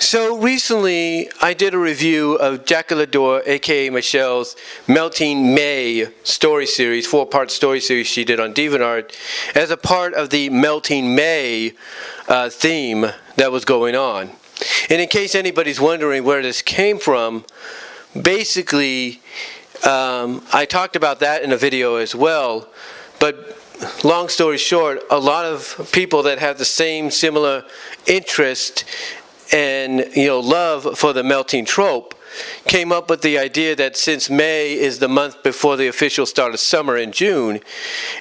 So recently, I did a review of Jaquelidor, aka Michelle's Melting May story series, 4-part story series she did on DeviantArt, as a part of the Melting May theme that was going on. And in case anybody's wondering where this came from, basically, I talked about that in a video as well, but long story short, a lot of people that have the same similar interest and love for the melting trope came up with the idea that since May is the month before the official start of summer in June,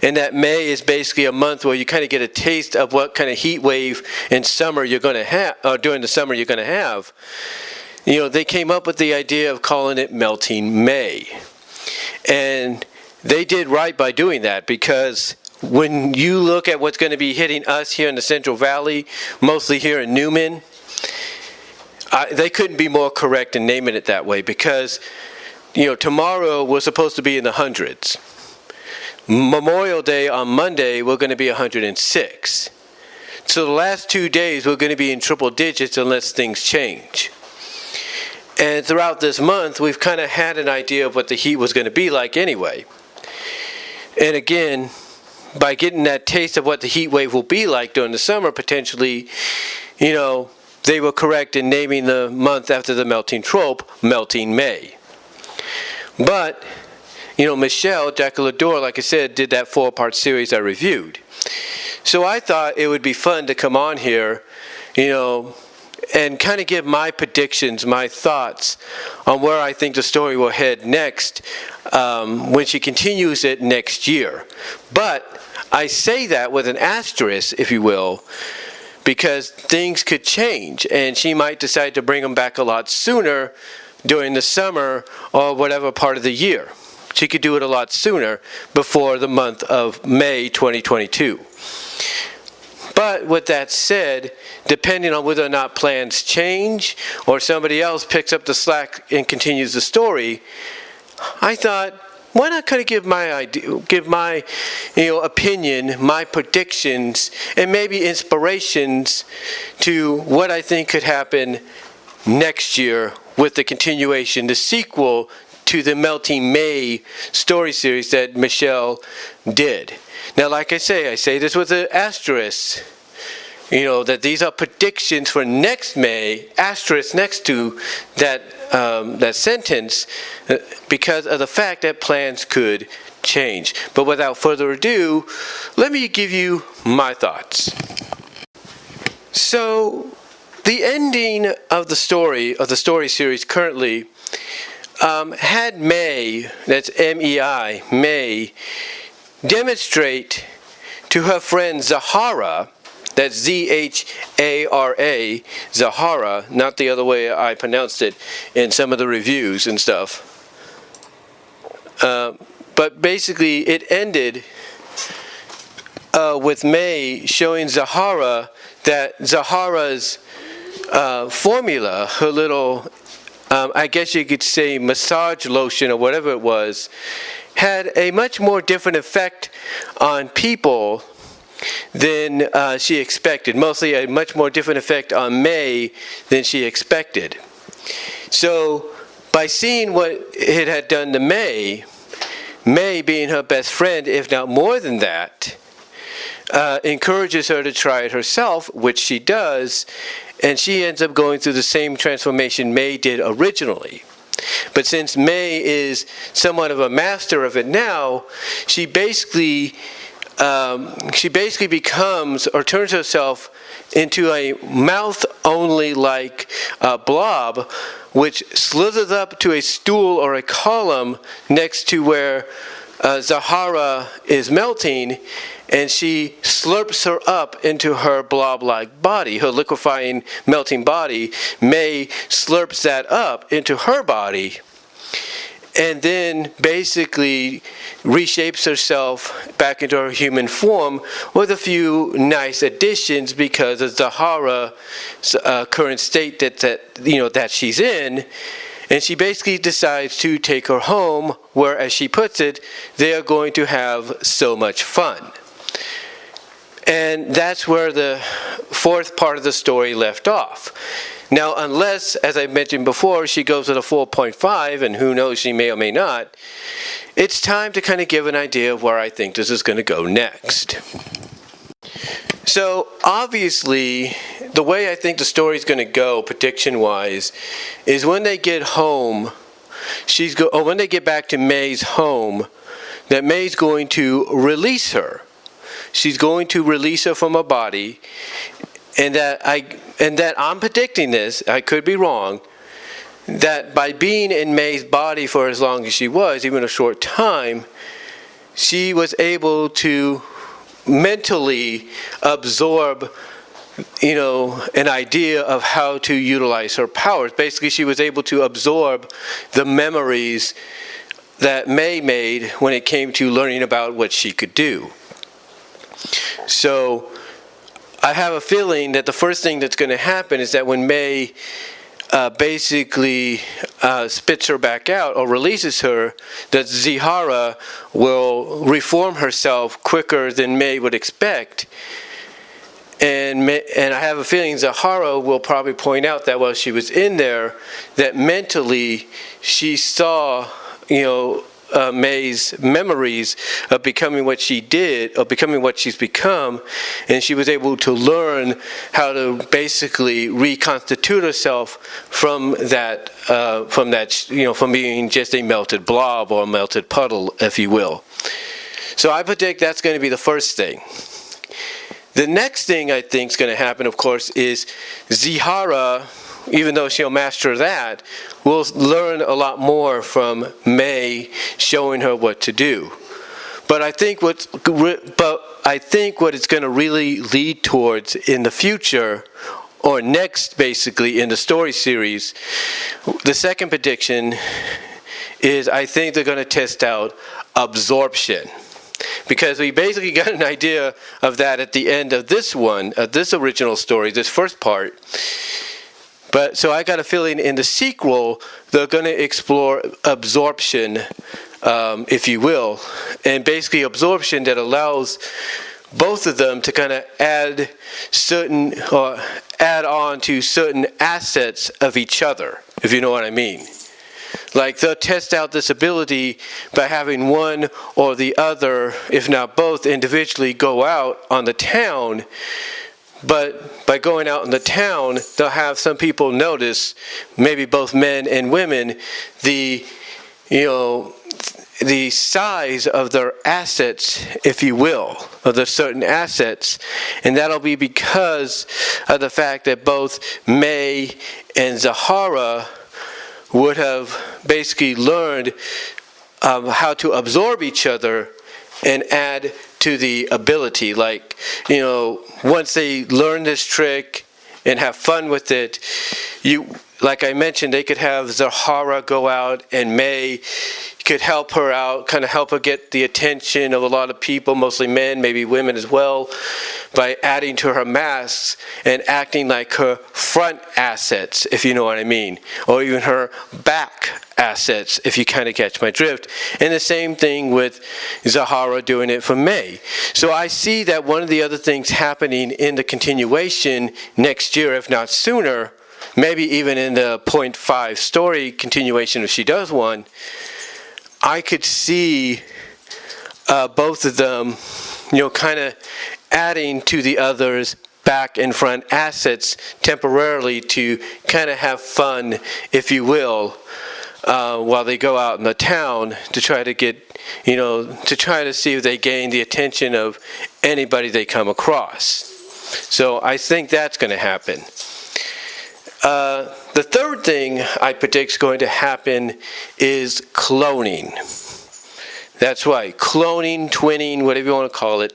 and that May is basically a month where you kind of get a taste of what kind of heat wave in summer you're going to have, or during the summer you're going to have, they came up with the idea of calling it Melting May. And they did right by doing that, because when you look at what's going to be hitting us here in the Central Valley, mostly here in Newman, they couldn't be more correct in naming it that way, because tomorrow we're supposed to be in the hundreds. Memorial Day on Monday we're going to be 106. So the last 2 days we're going to be in triple digits unless things change. And throughout this month we've kind of had an idea of what the heat was going to be like anyway. And again, by getting that taste of what the heat wave will be like during the summer, potentially, they were correct in naming the month after the melting trope, Melting May. But, Michelle, Jaquelidor, like I said, did that 4-part series I reviewed. So I thought it would be fun to come on here, and kind of give my predictions, my thoughts on where I think the story will head next when she continues it next year. But I say that with an asterisk, if you will, because things could change, and she might decide to bring them back a lot sooner during the summer or whatever part of the year. She could do it a lot sooner before the month of May 2022. But with that said, depending on whether or not plans change or somebody else picks up the slack and continues the story, I thought, why not kind of give my opinion, my predictions, and maybe inspirations to what I think could happen next year with the continuation, the sequel to the Melting May story series that Michelle did. Now, like I say this with an asterisk, that these are predictions for next May, asterisk next to that sentence, because of the fact that plans could change. But without further ado, let me give you my thoughts. So, the ending of the story series currently, had May, that's M-E-I, May, demonstrate to her friend Zahara, that's Z-H-A-R-A, Zahara, not the other way I pronounced it in some of the reviews and stuff. But basically it ended with May showing Zahara that Zahara's formula, her little, I guess you could say massage lotion or whatever it was, had a much more different effect on people than she expected. Mostly a much more different effect on May than she expected. So by seeing what it had done to May being her best friend, if not more than that, encourages her to try it herself, which she does, and she ends up going through the same transformation May did originally. But since May is somewhat of a master of it now, she basically becomes, or turns herself into a mouth-only like blob, which slithers up to a stool or a column next to where Zahara is melting, and she slurps her up into her blob-like body, her liquefying, melting body. May slurps that up into her body, and then basically reshapes herself back into her human form with a few nice additions because of Zahara's current state that she's in. And she basically decides to take her home, where, as she puts it, they are going to have so much fun. And that's where the fourth part of the story left off. Now, unless, as I mentioned before, she goes with a 4.5, and who knows, she may or may not, it's time to kind of give an idea of where I think this is going to go next. So, obviously, the way I think the story is going to go, prediction-wise, is when they get home, when they get back to May's home, that May's going to release her. She's going to release her from her body, and that I'm predicting this, I could be wrong, that by being in May's body for as long as she was, even a short time, she was able to mentally absorb, an idea of how to utilize her powers. Basically, she was able to absorb the memories that May made when it came to learning about what she could do. So I have a feeling that the first thing that's going to happen is that when May basically spits her back out or releases her, that Zahara will reform herself quicker than May would expect. And I have a feeling Zahara will probably point out that while she was in there, that mentally she saw, May's memories of becoming what she did, of becoming what she's become, and she was able to learn how to basically reconstitute herself from being just a melted blob or a melted puddle, if you will. So I predict that's going to be the first thing. The next thing I think is going to happen, of course, is Zahara, even though she'll master that, will learn a lot more from May showing her what to do. But I think what it's going to really lead towards in the future, or next basically in the story series, the second prediction is I think they're going to test out absorption. Because we basically got an idea of that at the end of this one, this original story, this first part. But so I got a feeling in the sequel, they're going to explore absorption, if you will. And basically absorption that allows both of them to kind of add on to certain assets of each other, if you know what I mean. Like they'll test out this ability by having one or the other, if not both, individually go out on the town. But by going out in the town, they'll have some people notice, maybe both men and women, the size of their assets, if you will, of their certain assets. And that'll be because of the fact that both May and Zahara would have basically learned how to absorb each other and add to the ability. Like, once they learn this trick and have fun with it, like I mentioned, they could have Zahara go out and May could help her out, kind of help her get the attention of a lot of people, mostly men, maybe women as well, by adding to her masks and acting like her front assets, if you know what I mean, or even her back assets, if you kind of catch my drift. And the same thing with Zahara doing it for May. So I see that one of the other things happening in the continuation next year, if not sooner, maybe even in the 0.5 story continuation if she does one, I could see both of them, kind of adding to the other's back and front assets temporarily to kind of have fun, if you will, while they go out in the town to try to get, to try to see if they gain the attention of anybody they come across. So I think that's going to happen. The third thing I predict is going to happen is cloning. That's right, cloning, twinning, whatever you want to call it.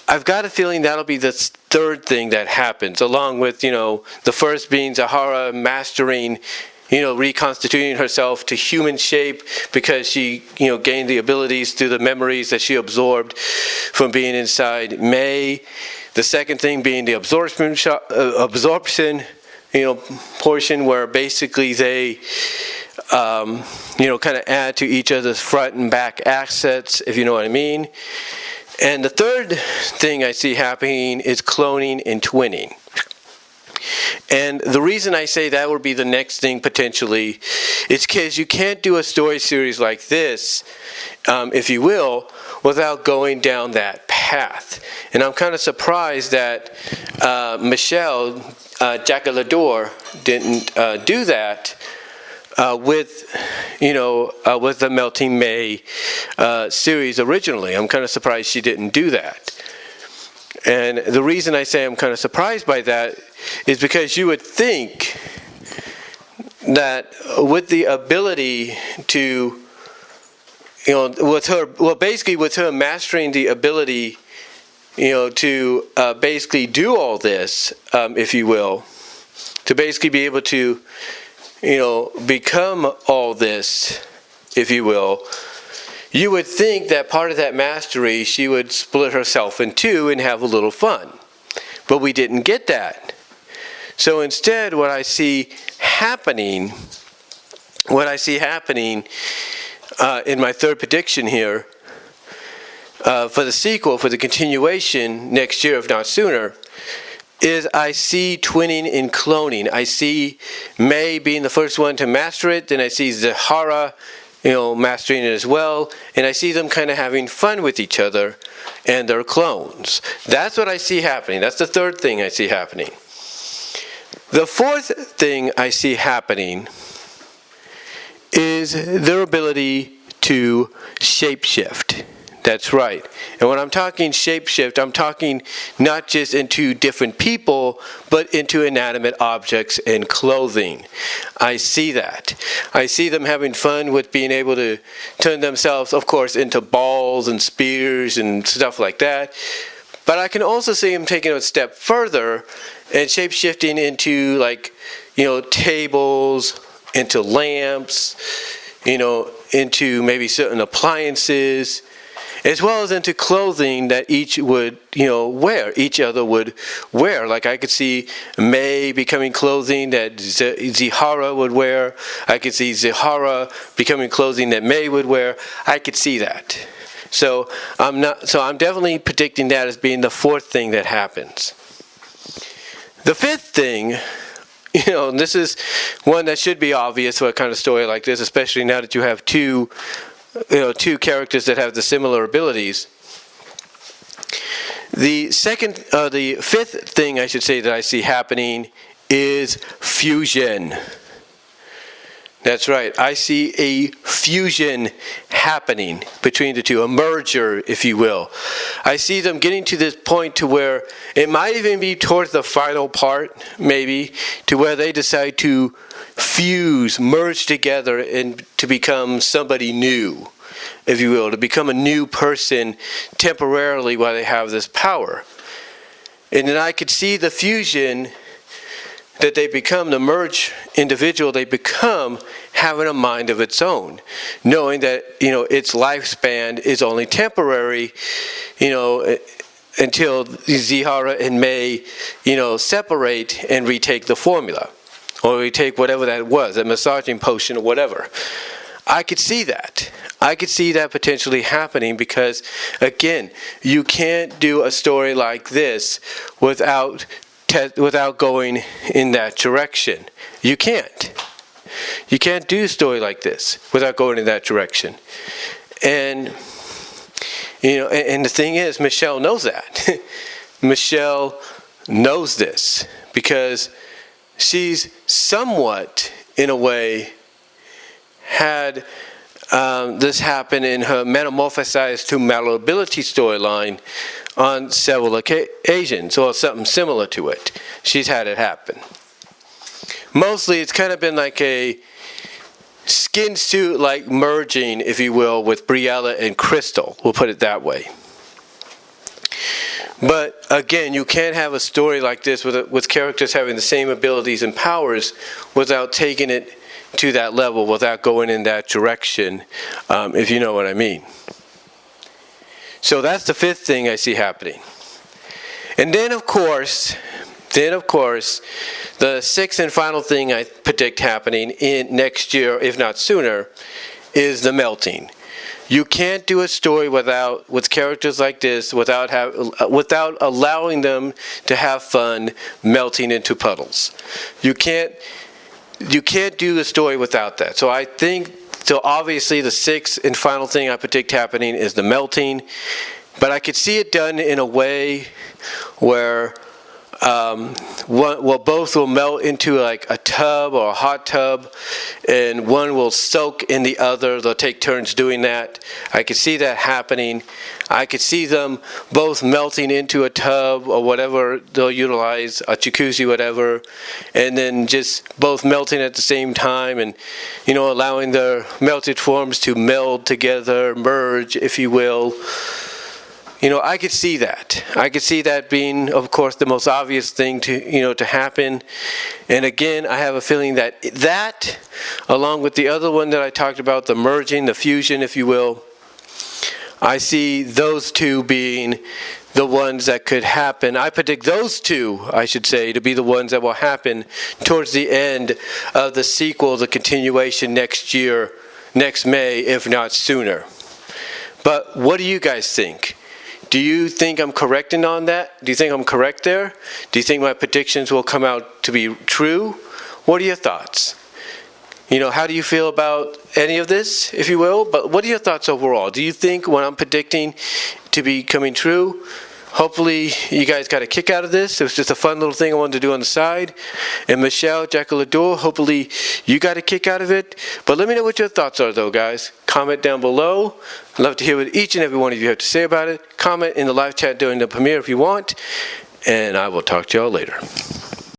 I've got a feeling that'll be the third thing that happens, along with, the first being Zahara mastering, reconstituting herself to human shape because she, gained the abilities through the memories that she absorbed from being inside May. The second thing being the absorption portion where basically they, kind of add to each other's front and back assets, if you know what I mean. And the third thing I see happening is cloning and twinning. And the reason I say that would be the next thing potentially is because you can't do a story series like this, if you will, without going down that path. And I'm kind of surprised that Michelle Jaquelidor didn't do that with the Melting May series originally. I'm kind of surprised she didn't do that. And the reason I say I'm kind of surprised by that is because you would think that with the ability to, with her mastering the ability, to basically do all this, if you will, to basically be able to, become all this, if you will, you would think that part of that mastery, she would split herself in two and have a little fun. But we didn't get that. So instead, what I see happening in my third prediction here, for the sequel, for the continuation next year, if not sooner, is I see twinning and cloning. I see May being the first one to master it, then I see Zahara mastering it as well, and I see them kind of having fun with each other and their clones. That's what I see happening. That's the third thing I see happening. The fourth thing I see happening is their ability to shapeshift. That's right. And when I'm talking shapeshift, I'm talking not just into different people, but into inanimate objects and clothing. I see that. I see them having fun with being able to turn themselves, of course, into balls and spears and stuff like that. But I can also see them taking it a step further and shapeshifting into, tables, into lamps, into maybe certain appliances, as well as into clothing that each would, each other would wear. Like I could see May becoming clothing that Zahara would wear. I could see Zahara becoming clothing that May would wear. I could see that. So I'm definitely predicting that as being the fourth thing that happens. The fifth thing, this is one that should be obvious for a kind of story like this, especially now that you have two characters that have the similar abilities. The fifth thing I should say that I see happening is fusion. That's right. I see a fusion happening between the two, a merger, if you will. I see them getting to this point to where it might even be towards the final part, maybe, to where they decide to fuse, merge together, and to become somebody new, if you will, to become a new person temporarily while they have this power. And then I could see the fusion that they become, the merged individual they become, having a mind of its own, knowing that its lifespan is only temporary, until Zahara and May separate and retake the formula, or retake whatever that was, a massaging potion or whatever. I could see that. I could see that potentially happening because, again, you can't do a story like this without going in that direction. You can't. You can't do a story like this without going in that direction. And and the thing is, Michelle knows that. Michelle knows this because she's somewhat, in a way, had this happen in her Metamorphosized to Malleability storyline on several occasions, or something similar to it. She's had it happen. Mostly it's kind of been like a skin suit like merging, if you will, with Briella and Crystal. We'll put it that way. But again, you can't have a story like this with characters having the same abilities and powers without taking it to that level, without going in that direction, if you know what I mean. So that's the fifth thing I see happening. And then of course, the sixth and final thing I predict happening in next year, if not sooner, is the melting. You can't do a story with characters like this without allowing them to have fun melting into puddles. You can't do the story without that. So I think, so obviously the sixth and final thing I predict happening is the melting, but I could see it done in a way where both will melt into like a tub or a hot tub, and one will soak in the other. They'll take turns doing that. I could see that happening. I could see them both melting into a tub or whatever they'll utilize, a jacuzzi, whatever, and then just both melting at the same time, and allowing their melted forms to meld together, merge, if you will. I could see that. I could see that being, of course, the most obvious thing to happen. And again, I have a feeling that along with the other one that I talked about, the merging, the fusion, if you will, I see those two being the ones that could happen. I predict those two, I should say, to be the ones that will happen towards the end of the sequel, the continuation next year, next May, if not sooner. But what do you guys think? Do you think I'm correcting on that? Do you think I'm correct there? Do you think my predictions will come out to be true? What are your thoughts? How do you feel about any of this, if you will? But what are your thoughts overall? Do you think what I'm predicting to be coming true? Hopefully you guys got a kick out of this. It was just a fun little thing I wanted to do on the side. And Michelle, Jaquelidor, hopefully you got a kick out of it. But let me know what your thoughts are, though, guys. Comment down below. I'd love to hear what each and every one of you have to say about it. Comment in the live chat during the premiere if you want. And I will talk to y'all later.